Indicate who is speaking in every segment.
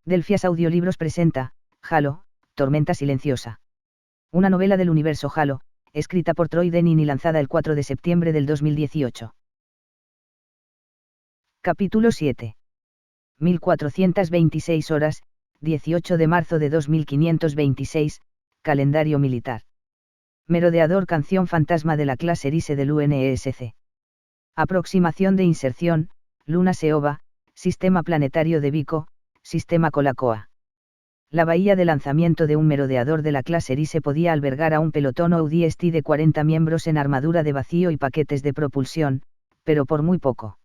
Speaker 1: Delphias Audiolibros presenta, Halo, Tormenta Silenciosa. Una novela del universo Halo, escrita por Troy Denning y lanzada el 4 de septiembre del 2018. Capítulo 7. 1426 horas, 18 de marzo de 2526, calendario militar. Merodeador canción fantasma de la clase Erise del UNESC. Aproximación de inserción, Luna Seoba, Sistema Planetario de Vico, Sistema Colacoa. La bahía de lanzamiento de un merodeador de la clase Erise podía albergar a un pelotón ODST de 40 miembros en armadura de vacío y paquetes de propulsión, pero por muy poco.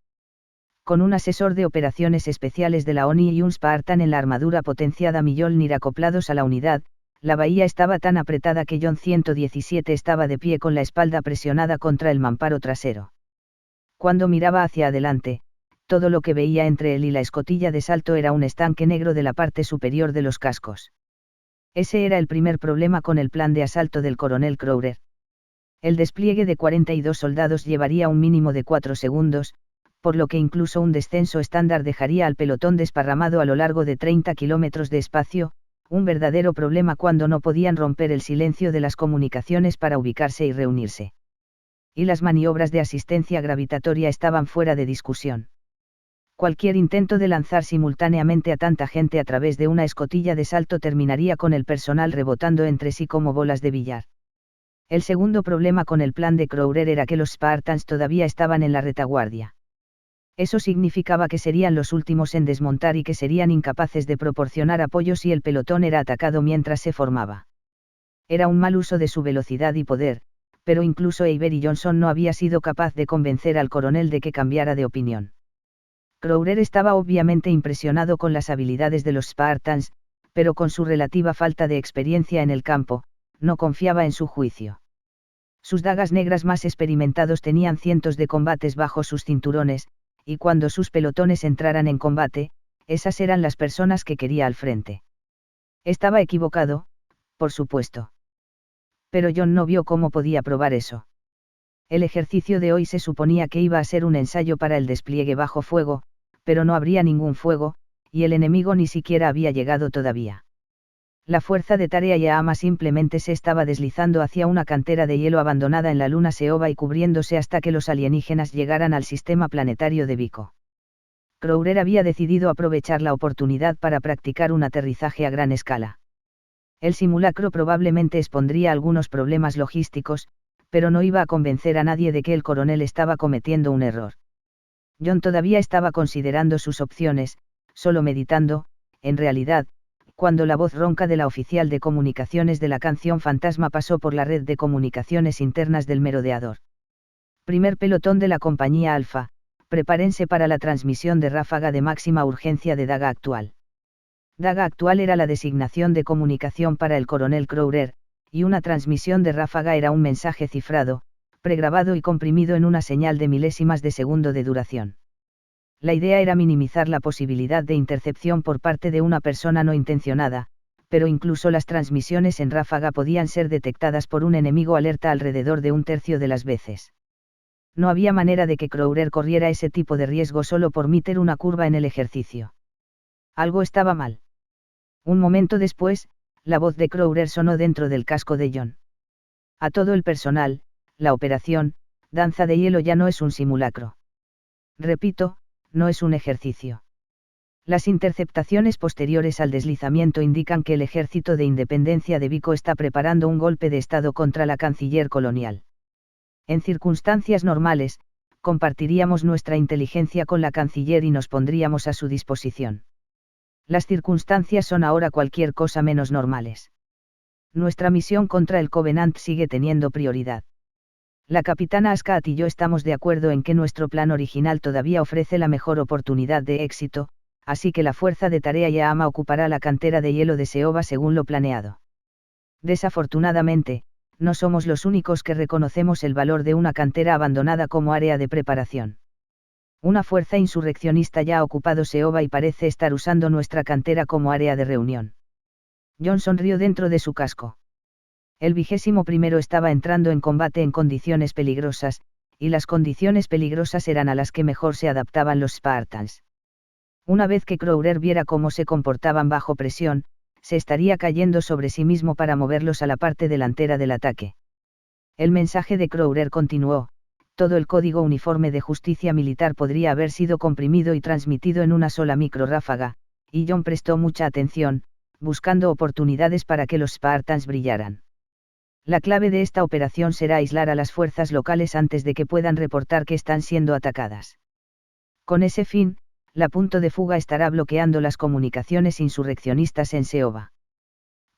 Speaker 1: Con un asesor de operaciones especiales de la ONI y un Spartan en la armadura potenciada Mjolnir acoplados a la unidad, la bahía estaba tan apretada que John 117 estaba de pie con la espalda presionada contra el mamparo trasero. Cuando miraba hacia adelante, todo lo que veía entre él y la escotilla de salto era un estanque negro de la parte superior de los cascos. Ese era el primer problema con el plan de asalto del coronel Crowder. El despliegue de 42 soldados llevaría un mínimo de 4 segundos, por lo que incluso un descenso estándar dejaría al pelotón desparramado a lo largo de 30 kilómetros de espacio, un verdadero problema cuando no podían romper el silencio de las comunicaciones para ubicarse y reunirse. Y las maniobras de asistencia gravitatoria estaban fuera de discusión. Cualquier intento de lanzar simultáneamente a tanta gente a través de una escotilla de salto terminaría con el personal rebotando entre sí como bolas de billar. El segundo problema con el plan de Crowder era que los Spartans todavía estaban en la retaguardia. Eso significaba que serían los últimos en desmontar y que serían incapaces de proporcionar apoyo si el pelotón era atacado mientras se formaba. Era un mal uso de su velocidad y poder, pero incluso Avery Johnson no había sido capaz de convencer al coronel de que cambiara de opinión. Crowder estaba obviamente impresionado con las habilidades de los Spartans, pero con su relativa falta de experiencia en el campo, no confiaba en su juicio. Sus dagas negras más experimentados tenían cientos de combates bajo sus cinturones, y cuando sus pelotones entraran en combate, esas eran las personas que quería al frente. Estaba equivocado, por supuesto. Pero John no vio cómo podía probar eso. El ejercicio de hoy se suponía que iba a ser un ensayo para el despliegue bajo fuego, pero no habría ningún fuego, y el enemigo ni siquiera había llegado todavía. La fuerza de Tarea Yama simplemente se estaba deslizando hacia una cantera de hielo abandonada en la luna Seoba y cubriéndose hasta que los alienígenas llegaran al sistema planetario de Vico. Crowder había decidido aprovechar la oportunidad para practicar un aterrizaje a gran escala. El simulacro probablemente expondría algunos problemas logísticos, pero no iba a convencer a nadie de que el coronel estaba cometiendo un error. John todavía estaba considerando sus opciones, solo meditando, en realidad, cuando la voz ronca de la oficial de comunicaciones de la canción fantasma pasó por la red de comunicaciones internas del merodeador. Primer pelotón de la compañía Alfa, prepárense para la transmisión de ráfaga de máxima urgencia de Daga Actual. Daga Actual era la designación de comunicación para el coronel Crowder, y una transmisión de ráfaga era un mensaje cifrado, pregrabado y comprimido en una señal de milésimas de segundo de duración. La idea era minimizar la posibilidad de intercepción por parte de una persona no intencionada, pero incluso las transmisiones en ráfaga podían ser detectadas por un enemigo alerta alrededor de un tercio de las veces. No había manera de que Crowder corriera ese tipo de riesgo solo por meter una curva en el ejercicio. Algo estaba mal. Un momento después, la voz de Crowder sonó dentro del casco de John. A todo el personal, la operación, Danza de Hielo ya no es un simulacro. Repito, no es un ejercicio. Las interceptaciones posteriores al deslizamiento indican que el Ejército de Independencia de Vico está preparando un golpe de Estado contra la canciller colonial. En circunstancias normales, compartiríamos nuestra inteligencia con la canciller y nos pondríamos a su disposición. Las circunstancias son ahora cualquier cosa menos normales. Nuestra misión contra el Covenant sigue teniendo prioridad. La capitana Askat y yo estamos de acuerdo en que nuestro plan original todavía ofrece la mejor oportunidad de éxito, así que la fuerza de Tarea Yama ocupará la cantera de hielo de Seoba según lo planeado. Desafortunadamente, no somos los únicos que reconocemos el valor de una cantera abandonada como área de preparación. Una fuerza insurreccionista ya ha ocupado Seoba y parece estar usando nuestra cantera como área de reunión. John sonrió dentro de su casco. El 21º estaba entrando en combate en condiciones peligrosas, y las condiciones peligrosas eran a las que mejor se adaptaban los Spartans. Una vez que Crowder viera cómo se comportaban bajo presión, se estaría cayendo sobre sí mismo para moverlos a la parte delantera del ataque. El mensaje de Crowder continuó: todo el código uniforme de justicia militar podría haber sido comprimido y transmitido en una sola microráfaga, y John prestó mucha atención, buscando oportunidades para que los Spartans brillaran. La clave de esta operación será aislar a las fuerzas locales antes de que puedan reportar que están siendo atacadas. Con ese fin, la punto de fuga estará bloqueando las comunicaciones insurreccionistas en Seoba.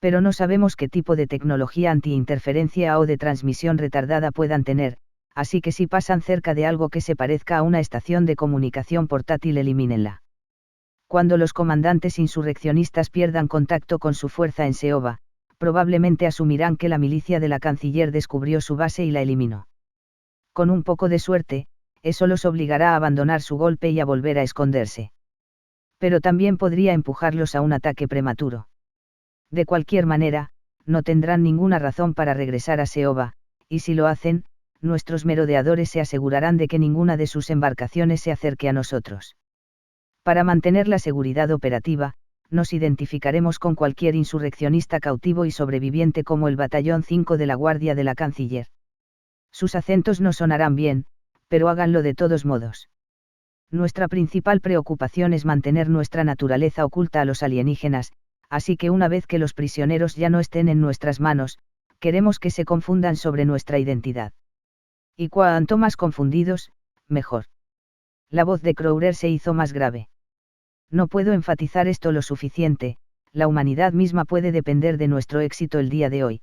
Speaker 1: Pero no sabemos qué tipo de tecnología antiinterferencia o de transmisión retardada puedan tener, así que si pasan cerca de algo que se parezca a una estación de comunicación portátil, elimínenla. Cuando los comandantes insurreccionistas pierdan contacto con su fuerza en Seoba, probablemente asumirán que la milicia de la canciller descubrió su base y la eliminó. Con un poco de suerte, eso los obligará a abandonar su golpe y a volver a esconderse. Pero también podría empujarlos a un ataque prematuro. De cualquier manera, no tendrán ninguna razón para regresar a Seoba, y si lo hacen, nuestros merodeadores se asegurarán de que ninguna de sus embarcaciones se acerque a nosotros. Para mantener la seguridad operativa, nos identificaremos con cualquier insurreccionista cautivo y sobreviviente como el Batallón 5 de la Guardia de la Canciller. Sus acentos no sonarán bien, pero háganlo de todos modos. Nuestra principal preocupación es mantener nuestra naturaleza oculta a los alienígenas, así que una vez que los prisioneros ya no estén en nuestras manos, queremos que se confundan sobre nuestra identidad. Y cuanto más confundidos, mejor. La voz de Crowder se hizo más grave. No puedo enfatizar esto lo suficiente, la humanidad misma puede depender de nuestro éxito el día de hoy.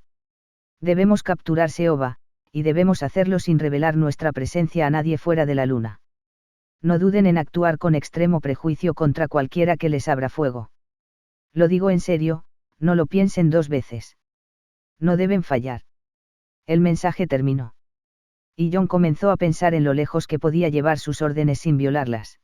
Speaker 1: Debemos capturar Seoba, y debemos hacerlo sin revelar nuestra presencia a nadie fuera de la luna. No duden en actuar con extremo prejuicio contra cualquiera que les abra fuego. Lo digo en serio, no lo piensen dos veces. No deben fallar. El mensaje terminó. Y John comenzó a pensar en lo lejos que podía llevar sus órdenes sin violarlas.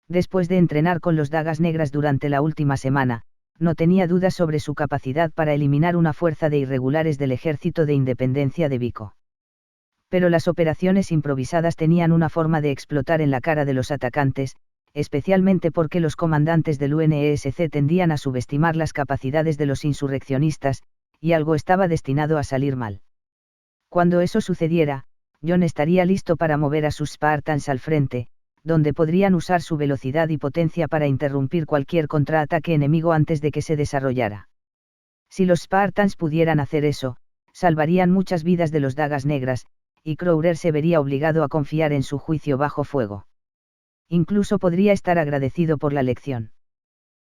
Speaker 1: Después de entrenar con los Dagas Negras durante la última semana, no tenía dudas sobre su capacidad para eliminar una fuerza de irregulares del Ejército de Independencia de Vico. Pero las operaciones improvisadas tenían una forma de explotar en la cara de los atacantes, especialmente porque los comandantes del UNESC tendían a subestimar las capacidades de los insurreccionistas, y algo estaba destinado a salir mal. Cuando eso sucediera, John estaría listo para mover a sus Spartans al frente, donde podrían usar su velocidad y potencia para interrumpir cualquier contraataque enemigo antes de que se desarrollara. Si los Spartans pudieran hacer eso, salvarían muchas vidas de los Dagas Negras, y Crowder se vería obligado a confiar en su juicio bajo fuego. Incluso podría estar agradecido por la lección.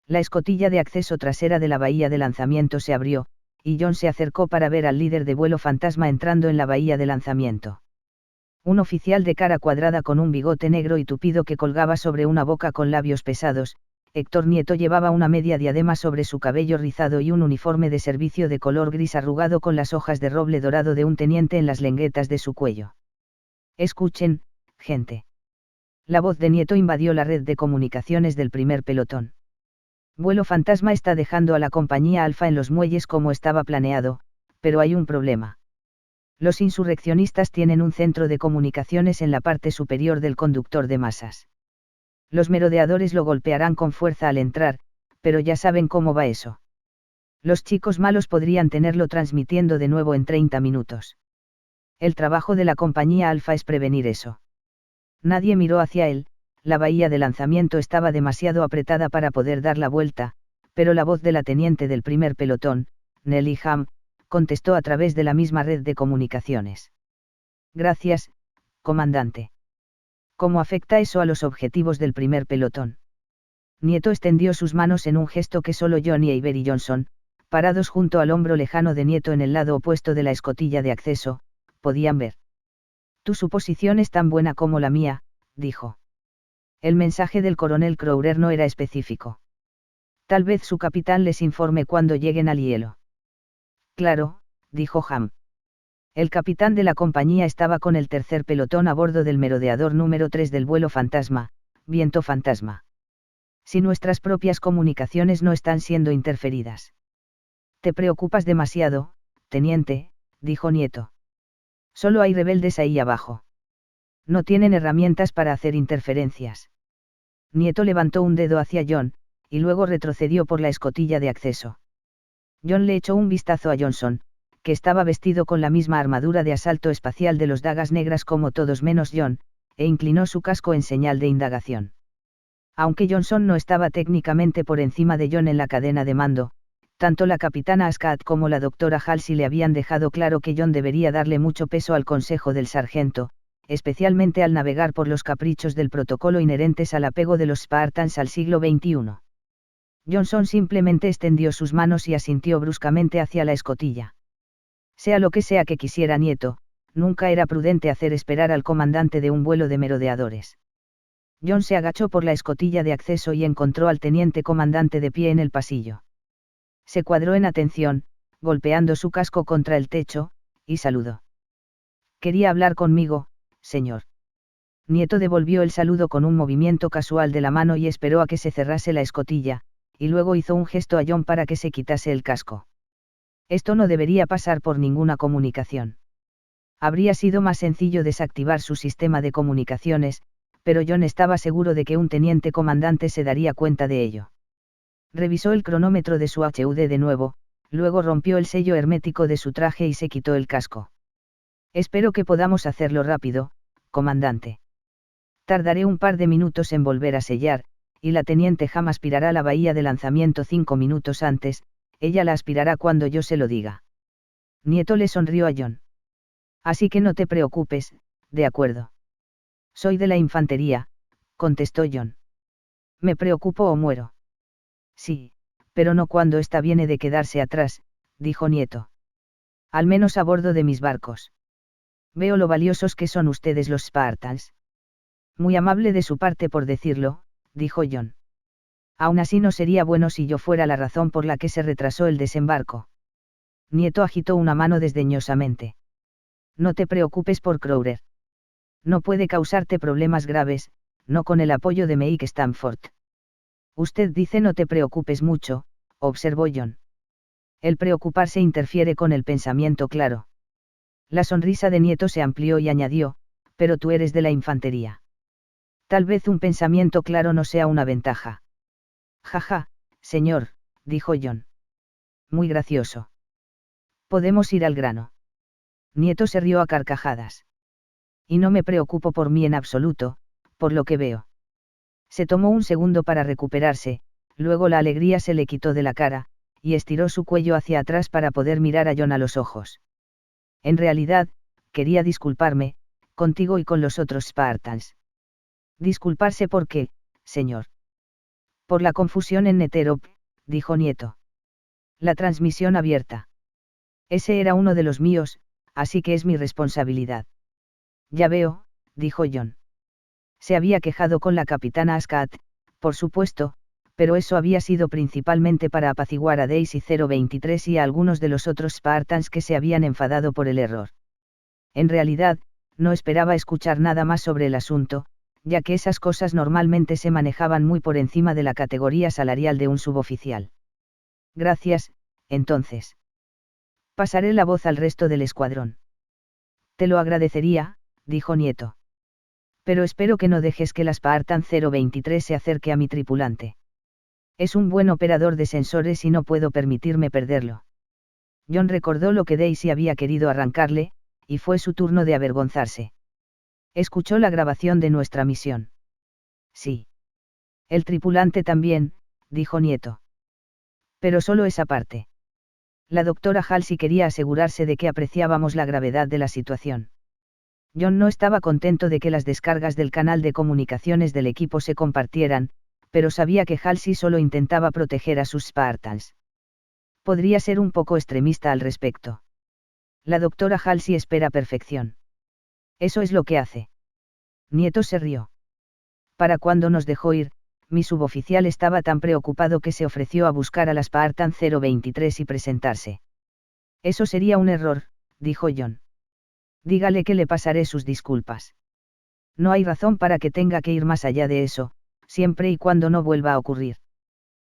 Speaker 1: La escotilla de acceso trasera de la bahía de lanzamiento se abrió, y John se acercó para ver al líder de vuelo fantasma entrando en la bahía de lanzamiento. Un oficial de cara cuadrada con un bigote negro y tupido que colgaba sobre una boca con labios pesados, Héctor Nieto llevaba una media diadema sobre su cabello rizado y un uniforme de servicio de color gris arrugado con las hojas de roble dorado de un teniente en las lenguetas de su cuello. Escuchen, gente. La voz de Nieto invadió la red de comunicaciones del primer pelotón. Vuelo fantasma está dejando a la compañía Alfa en los muelles como estaba planeado, pero hay un problema. Los insurreccionistas tienen un centro de comunicaciones en la parte superior del conductor de masas. Los merodeadores lo golpearán con fuerza al entrar, pero ya saben cómo va eso. Los chicos malos podrían tenerlo transmitiendo de nuevo en 30 minutos. El trabajo de la compañía Alfa es prevenir eso. Nadie miró hacia él, la bahía de lanzamiento estaba demasiado apretada para poder dar la vuelta, pero la voz de la teniente del primer pelotón, Nelly Ham, contestó a través de la misma red de comunicaciones. Gracias, comandante. ¿Cómo afecta eso a los objetivos del primer pelotón? Nieto extendió sus manos en un gesto que solo John y Avery Johnson, parados junto al hombro lejano de Nieto en el lado opuesto de la escotilla de acceso, podían ver. Tu suposición es tan buena como la mía, dijo. El mensaje del coronel Crowder no era específico. Tal vez su capitán les informe cuando lleguen al hielo. Claro, dijo Ham. El capitán de la compañía estaba con el tercer pelotón a bordo del merodeador número 3 del vuelo fantasma, Viento Fantasma. Si nuestras propias comunicaciones no están siendo interferidas. Te preocupas demasiado, teniente, dijo Nieto. Solo hay rebeldes ahí abajo. No tienen herramientas para hacer interferencias. Nieto levantó un dedo hacia John, y luego retrocedió por la escotilla de acceso. John le echó un vistazo a Johnson, que estaba vestido con la misma armadura de asalto espacial de los Dagas Negras como todos menos John, e inclinó su casco en señal de indagación. Aunque Johnson no estaba técnicamente por encima de John en la cadena de mando, tanto la capitana Ascot como la doctora Halsey le habían dejado claro que John debería darle mucho peso al consejo del sargento, especialmente al navegar por los caprichos del protocolo inherentes al apego de los Spartans al siglo XXI. Johnson simplemente extendió sus manos y asintió bruscamente hacia la escotilla. Sea lo que sea que quisiera Nieto, nunca era prudente hacer esperar al comandante de un vuelo de merodeadores. John se agachó por la escotilla de acceso y encontró al teniente comandante de pie en el pasillo. Se cuadró en atención, golpeando su casco contra el techo, y saludó. «Quería hablar conmigo, señor». Nieto devolvió el saludo con un movimiento casual de la mano y esperó a que se cerrase la escotilla, y luego hizo un gesto a John para que se quitase el casco. Esto no debería pasar por ninguna comunicación. Habría sido más sencillo desactivar su sistema de comunicaciones, pero John estaba seguro de que un teniente comandante se daría cuenta de ello. Revisó el cronómetro de su HUD de nuevo, luego rompió el sello hermético de su traje y se quitó el casco. «Espero que podamos hacerlo rápido, comandante. Tardaré un par de minutos en volver a sellar, y la teniente Ham aspirará la bahía de lanzamiento 5 minutos antes, ella la aspirará cuando yo se lo diga». Nieto le sonrió a John. «Así que no te preocupes, de acuerdo». «Soy de la infantería», contestó John. «¿Me preocupo o muero?» «Sí, pero no cuando esta viene de quedarse atrás», dijo Nieto. «Al menos a bordo de mis barcos. Veo lo valiosos que son ustedes los Spartans». «Muy amable de su parte por decirlo», dijo John. «Aún así no sería bueno si yo fuera la razón por la que se retrasó el desembarco». Nieto agitó una mano desdeñosamente. «No te preocupes por Crowder. No puede causarte problemas graves, no con el apoyo de Meik Stanford». «Usted dice no te preocupes mucho», observó John. «El preocuparse interfiere con el pensamiento claro». La sonrisa de Nieto se amplió y añadió, «pero tú eres de la infantería. Tal vez un pensamiento claro no sea una ventaja». «Jaja, señor», dijo John. «Muy gracioso. Podemos ir al grano». Nieto se rió a carcajadas. «Y no me preocupo por mí en absoluto, por lo que veo». Se tomó un segundo para recuperarse, luego la alegría se le quitó de la cara, y estiró su cuello hacia atrás para poder mirar a John a los ojos. «En realidad, quería disculparme, contigo y con los otros Spartans». «¿Disculparse por qué, señor?» «Por la confusión en Neterop», dijo Nieto. «La transmisión abierta. Ese era uno de los míos, así que es mi responsabilidad». «Ya veo», dijo John. Se había quejado con la capitana Ascot, por supuesto, pero eso había sido principalmente para apaciguar a Daisy 023 y a algunos de los otros Spartans que se habían enfadado por el error. En realidad, no esperaba escuchar nada más sobre el asunto, ya que esas cosas normalmente se manejaban muy por encima de la categoría salarial de un suboficial. «Gracias, entonces. Pasaré la voz al resto del escuadrón». «Te lo agradecería», dijo Nieto. «Pero espero que no dejes que la Spartan 023 se acerque a mi tripulante. Es un buen operador de sensores y no puedo permitirme perderlo». John recordó lo que Daisy había querido arrancarle, y fue su turno de avergonzarse. «¿Escuchó la grabación de nuestra misión?» «Sí. El tripulante también», dijo Nieto. «Pero solo esa parte. La doctora Halsey quería asegurarse de que apreciábamos la gravedad de la situación». John no estaba contento de que las descargas del canal de comunicaciones del equipo se compartieran, pero sabía que Halsey solo intentaba proteger a sus Spartans. Podría ser un poco extremista al respecto. La doctora Halsey espera perfección. Eso es lo que hace. Nieto se rió. Para cuando nos dejó ir, mi suboficial estaba tan preocupado que se ofreció a buscar a la Spartan 023 y presentarse. «Eso sería un error», dijo John. «Dígale que le pasaré sus disculpas. No hay razón para que tenga que ir más allá de eso, siempre y cuando no vuelva a ocurrir».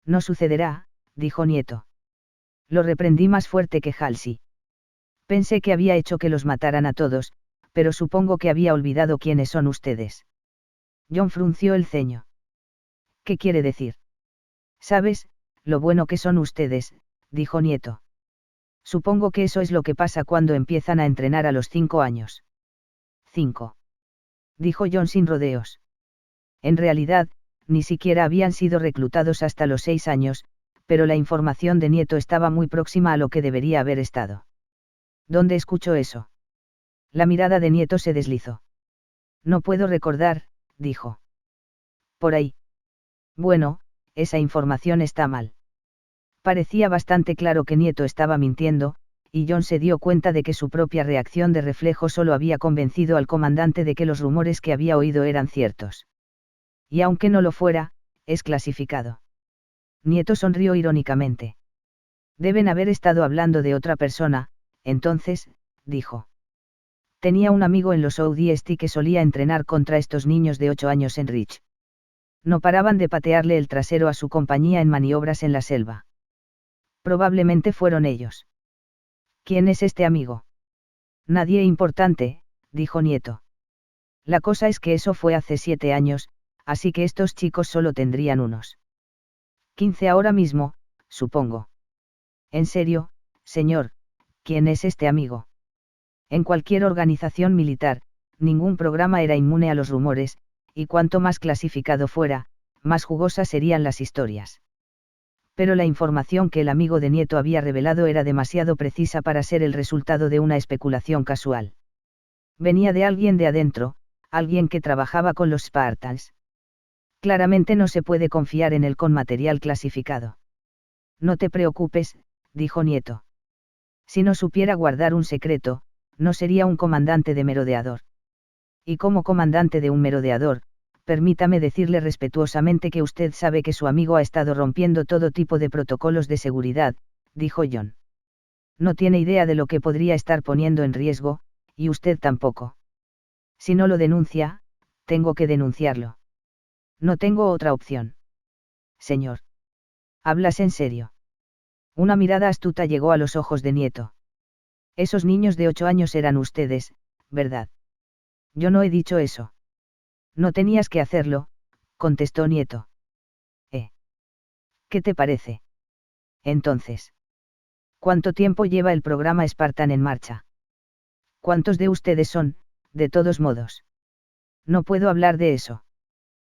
Speaker 1: «No sucederá», dijo Nieto. Lo reprendí más fuerte que Halsey. Pensé que había hecho que los mataran a todos, pero supongo que había olvidado quiénes son ustedes. John frunció el ceño. ¿Qué quiere decir? ¿Sabes, lo bueno que son ustedes?, dijo Nieto. Supongo que eso es lo que pasa cuando empiezan a entrenar a los 5 años. 5. Dijo John sin rodeos. En realidad, ni siquiera habían sido reclutados hasta los 6 años, pero la información de Nieto estaba muy próxima a lo que debería haber estado. ¿Dónde escuchó eso? La mirada de Nieto se deslizó. No puedo recordar, dijo. Por ahí. Bueno, esa información está mal. Parecía bastante claro que Nieto estaba mintiendo, y John se dio cuenta de que su propia reacción de reflejo solo había convencido al comandante de que los rumores que había oído eran ciertos. Y aunque no lo fuera, es clasificado. Nieto sonrió irónicamente. Deben haber estado hablando de otra persona, entonces, dijo. Tenía un amigo en los ODST que solía entrenar contra estos niños de 8 años en Rich. No paraban de patearle el trasero a su compañía en maniobras en la selva. Probablemente fueron ellos. ¿Quién es este amigo? Nadie importante, dijo Nieto. La cosa es que eso fue hace 7 años, así que estos chicos solo tendrían unos 15 ahora mismo, supongo. En serio, señor, ¿quién es este amigo? En cualquier organización militar, ningún programa era inmune a los rumores, y cuanto más clasificado fuera, más jugosas serían las historias. Pero la información que el amigo de Nieto había revelado era demasiado precisa para ser el resultado de una especulación casual. Venía de alguien de adentro, alguien que trabajaba con los Spartans. Claramente no se puede confiar en él con material clasificado. No te preocupes, dijo Nieto. Si no supiera guardar un secreto, no sería un comandante de merodeador. Y como comandante de un merodeador, permítame decirle respetuosamente que usted sabe que su amigo ha estado rompiendo todo tipo de protocolos de seguridad, dijo John. No tiene idea de lo que podría estar poniendo en riesgo, y usted tampoco. Si no lo denuncia, tengo que denunciarlo. No tengo otra opción. Señor. ¿Hablas en serio? Una mirada astuta llegó a los ojos de Nieto. Esos niños de 8 años eran ustedes, ¿verdad? Yo no he dicho eso. No tenías que hacerlo, contestó Nieto. ¿Qué te parece? Entonces. ¿Cuánto tiempo lleva el programa Spartan en marcha? ¿Cuántos de ustedes son, de todos modos? No puedo hablar de eso.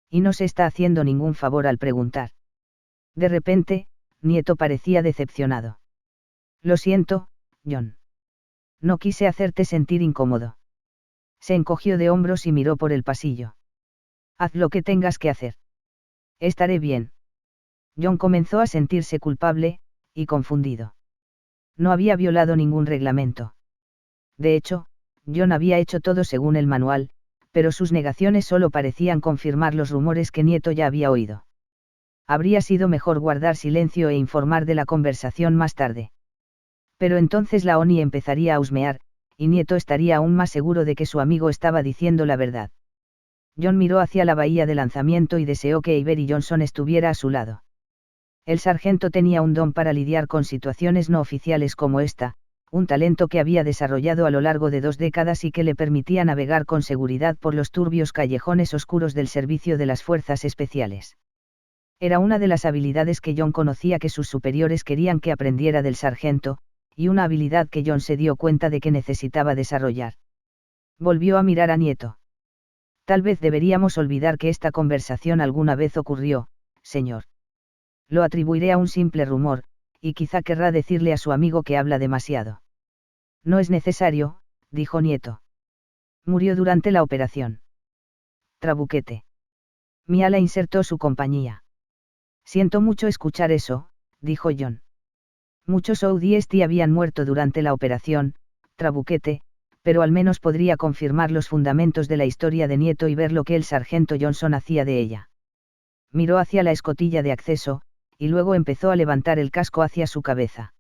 Speaker 1: Y no se está haciendo ningún favor al preguntar. De repente, Nieto parecía decepcionado. Lo siento, John. No quise hacerte sentir incómodo. Se encogió de hombros y miró por el pasillo. Haz lo que tengas que hacer. Estaré bien. John comenzó a sentirse culpable, y confundido. No había violado ningún reglamento. De hecho, John había hecho todo según el manual, pero sus negaciones solo parecían confirmar los rumores que Nieto ya había oído. Habría sido mejor guardar silencio e informar de la conversación más tarde. Pero entonces la ONI empezaría a husmear, y Nieto estaría aún más seguro de que su amigo estaba diciendo la verdad. John miró hacia la bahía de lanzamiento y deseó que Avery Johnson estuviera a su lado. El sargento tenía un don para lidiar con situaciones no oficiales como esta, un talento que había desarrollado a lo largo de 2 décadas y que le permitía navegar con seguridad por los turbios callejones oscuros del servicio de las fuerzas especiales. Era una de las habilidades que John conocía que sus superiores querían que aprendiera del sargento, y una habilidad que John se dio cuenta de que necesitaba desarrollar. Volvió a mirar a Nieto. Tal vez deberíamos olvidar que esta conversación alguna vez ocurrió, señor. Lo atribuiré a un simple rumor, y quizá querrá decirle a su amigo que habla demasiado. No es necesario, dijo Nieto. Murió durante la operación. Trabuquete. Miala insertó su compañía. Siento mucho escuchar eso, dijo John. Muchos ODST habían muerto durante la operación, Trabuquete, pero al menos podría confirmar los fundamentos de la historia de Nieto y ver lo que el sargento Johnson hacía de ella. Miró hacia la escotilla de acceso, y luego empezó a levantar el casco hacia su cabeza.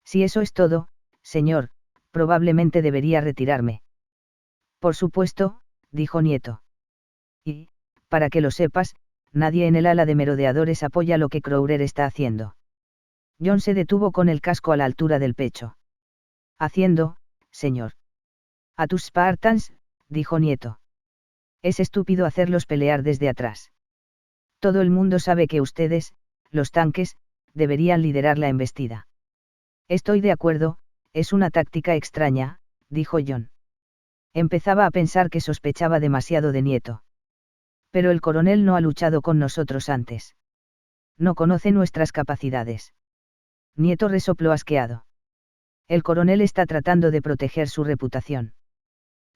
Speaker 1: Si eso es todo, señor, probablemente debería retirarme. Por supuesto, dijo Nieto. Y, para que lo sepas, nadie en el ala de merodeadores apoya lo que Crowder está haciendo. John se detuvo con el casco a la altura del pecho. Haciendo, señor. A tus Spartans, dijo Nieto. Es estúpido hacerlos pelear desde atrás. Todo el mundo sabe que ustedes, los tanques, deberían liderar la embestida. Estoy de acuerdo, es una táctica extraña, dijo John. Empezaba a pensar que sospechaba demasiado de Nieto. Pero el coronel no ha luchado con nosotros antes. No conoce nuestras capacidades. Nieto resopló asqueado. El coronel está tratando de proteger su reputación.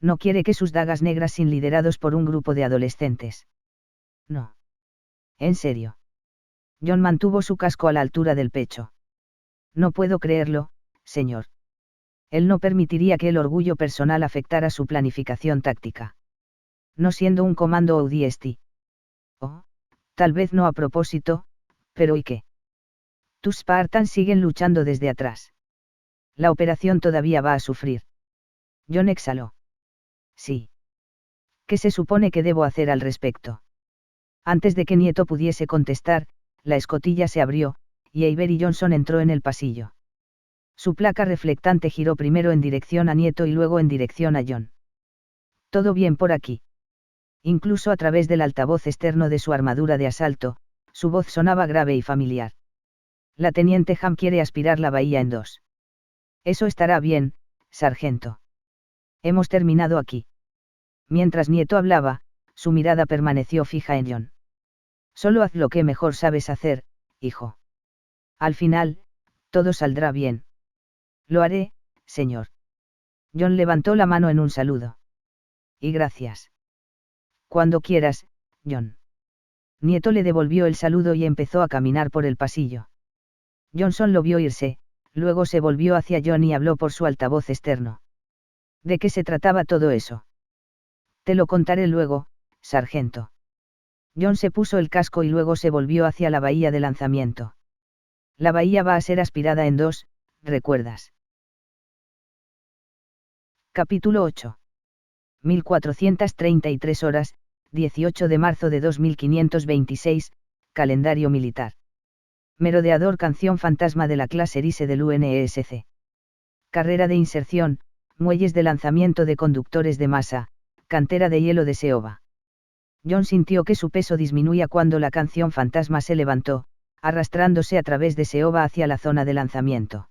Speaker 1: No quiere que sus dagas negras sean liderados por un grupo de adolescentes. No. En serio. John mantuvo su casco a la altura del pecho. No puedo creerlo, señor. Él no permitiría que el orgullo personal afectara su planificación táctica. No siendo un comando ODST. Oh, tal vez no a propósito, pero ¿y qué? Tus Spartans siguen luchando desde atrás. La operación todavía va a sufrir. John exhaló. Sí. ¿Qué se supone que debo hacer al respecto? Antes de que Nieto pudiese contestar, la escotilla se abrió, y Avery Johnson entró en el pasillo. Su placa reflectante giró primero en dirección a Nieto y luego en dirección a John. Todo bien por aquí. Incluso a través del altavoz externo de su armadura de asalto, su voz sonaba grave y familiar. La teniente Ham quiere aspirar la bahía en dos. Eso estará bien, sargento. Hemos terminado aquí. Mientras Nieto hablaba, su mirada permaneció fija en John. Solo haz lo que mejor sabes hacer, hijo. Al final, todo saldrá bien. Lo haré, señor. John levantó la mano en un saludo. Y gracias. Cuando quieras, John. Nieto le devolvió el saludo y empezó a caminar por el pasillo. Johnson lo vio irse, luego se volvió hacia John y habló por su altavoz externo. ¿De qué se trataba todo eso? Te lo contaré luego, sargento. John se puso el casco y luego se volvió hacia la bahía de lanzamiento. La bahía va a ser aspirada en dos, ¿recuerdas? Capítulo 8. 1433 horas, 18 de marzo de 2526, calendario militar. Merodeador canción fantasma de la clase Erise del UNESC. Carrera de inserción, muelles de lanzamiento de conductores de masa, cantera de hielo de Seoba. John sintió que su peso disminuía cuando la canción fantasma se levantó, arrastrándose a través de Seoba hacia la zona de lanzamiento.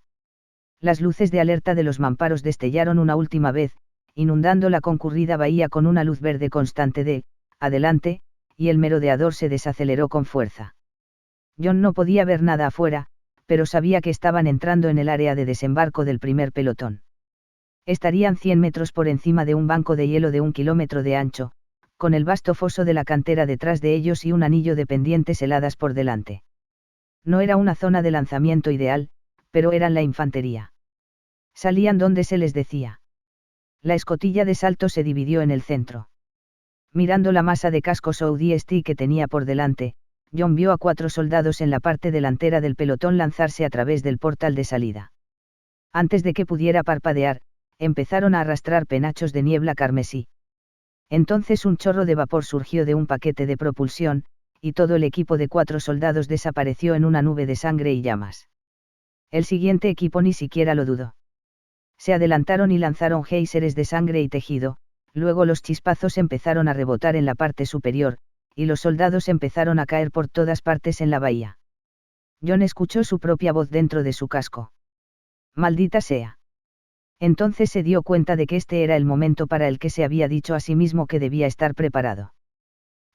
Speaker 1: Las luces de alerta de los mamparos destellaron una última vez, inundando la concurrida bahía con una luz verde constante de, adelante, y el merodeador se desaceleró con fuerza. John no podía ver nada afuera, pero sabía que estaban entrando en el área de desembarco del primer pelotón. Estarían 100 metros por encima de un banco de hielo de 1 kilómetro de ancho, con el vasto foso de la cantera detrás de ellos y un anillo de pendientes heladas por delante. No era una zona de lanzamiento ideal, pero eran la infantería. Salían donde se les decía. La escotilla de salto se dividió en el centro. Mirando la masa de cascos ODST que tenía por delante, John vio a 4 soldados en la parte delantera del pelotón lanzarse a través del portal de salida. Antes de que pudiera parpadear, empezaron a arrastrar penachos de niebla carmesí. Entonces un chorro de vapor surgió de un paquete de propulsión, y todo el equipo de 4 soldados desapareció en una nube de sangre y llamas. El siguiente equipo ni siquiera lo dudó. Se adelantaron y lanzaron géiseres de sangre y tejido, luego los chispazos empezaron a rebotar en la parte superior, y los soldados empezaron a caer por todas partes en la bahía. John escuchó su propia voz dentro de su casco. Maldita sea. Entonces se dio cuenta de que este era el momento para el que se había dicho a sí mismo que debía estar preparado.